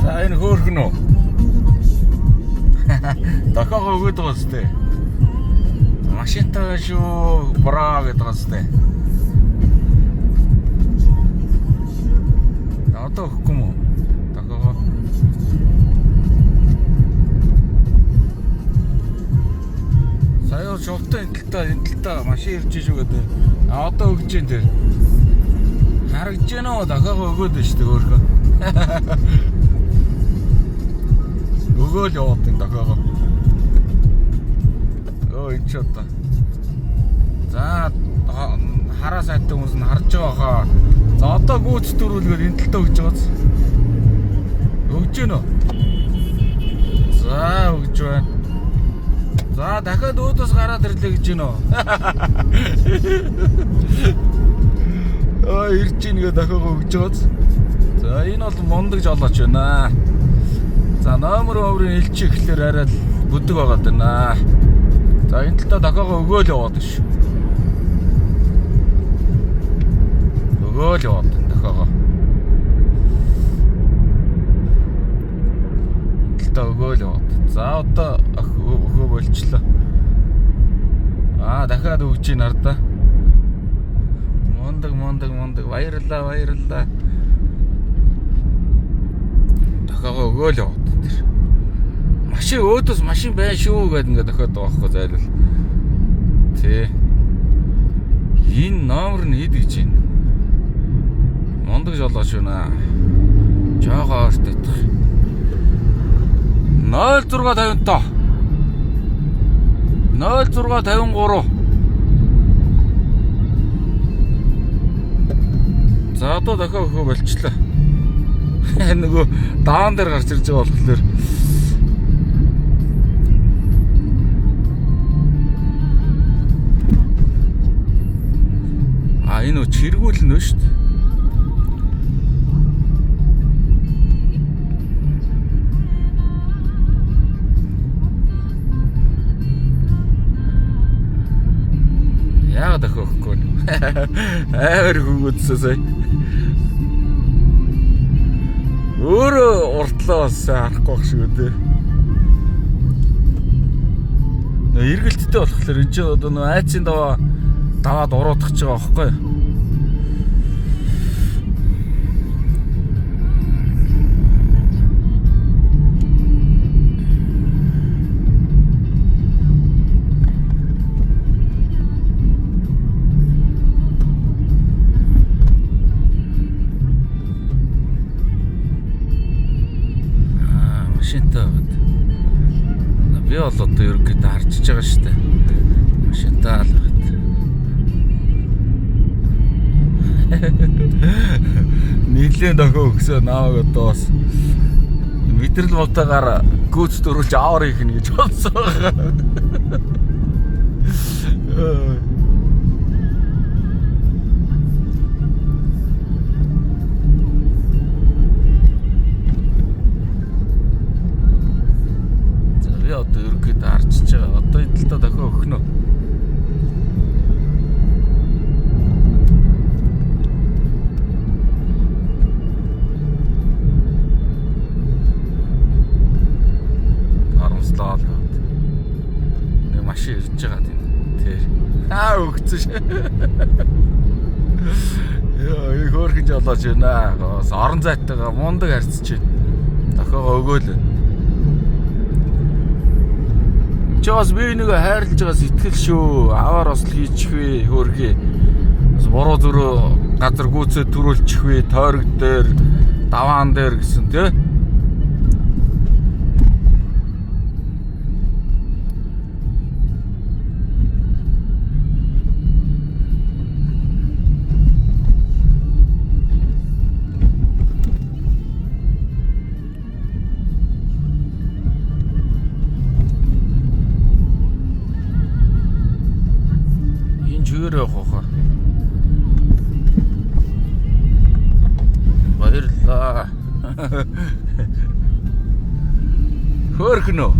За энэ хөөрхөн үү? Дахиад өгöd байгаа зү. Машинтай шүү, браа гэдэг байгаа зү. Одоо өгөхгүй юм уу? Дахиад. Сая шовтой энэ талтай машин ирж шүү гэдэг. Одоо өгч जैन тэр. Харагдж байна уу? Дахиад өгöd байна шүү дээ хөөрхөн. Өгөөл яваад энэ дахиад. Ой ч одоо. За хараа сайтай хүмүүс нь харж байгаа хаа. За одоо гүйц дөрүүлгээд энэ талтай өгч байгааз. Өгж гэнэ үү? За өгж байна. За дахиад өөдөөс гараад ирлээ гэж гэнэ үү? Ирж ийнгээ дахиад өгж байгааз. За энэ бол мундаг жолооч байна. За номерын элч ихлээр арай бүдэг байгаад байна. За энэ талдаа дахиад өгөөл яваад байна шүү. Өгөөл яваад байна дахиад. Энэ талдаа өгөөл яваад. За одоо өгөө болчлоо. Дахиад өгж ийн ардаа. Мундаг баярлалаа. Дахиад өгөөл яваад. Машин өөдөөс машин байна шүү гэдэг ингээд дахиад байгаа байхгүй зайлвал. Тий. Энэ номер нь хэд гэж байна? Мундаг жолооч байна. Жогоо орт идэх. 0650 0653. За одоо дахиад өгөө болчлоо. Нөгөө даан дээр гарч ирж байгаа болохоор энэ үуч хэрэгүүлнэ нь шүү дээ. Яагаад дахиад өгөхгүй вэ? Амар хөнгөдсөө сая. Өөрөө уртлаа бас харахгүй байх шүү дээ. Эргэлттэй болохоор энэ ч одоо нөө айцын даваад уруудах ч байгаа байхгүй. Машинтай байна. Би бол одоо ерөнхийдөө харчиж байгаа шүү дээ. Машинтай л байна. Нийлэн дахиад өгсөө нааг одоо бас мэдрэл мотогоор гүйц дөрүүлж аваар их нэ гэж бодсон байгаа. За би одоо ерөнхийдөө харчиж байгаа. Одоо энэ талдаа дахиад өгөх нь. Нэг машин ирж байгаа тийм. Тэр. Өгцөн ш. Яа, их хөөрхөн жолооч байна. Орон зайтайгаа мундаг харьцаж байна. Дахиад өгөөл. Чаас би нэг хайрлаж байгаа сэтгэл шүү. Аваар осл хийчих вэ хөөрхий. Бас буруу зөрөө газар гүйцээ төрүүлчих вэ. Тойрог дээр, даваан дээр гэсэн тий. Чигээр явах уу? Баярлалаа. Хөөрхөн үү?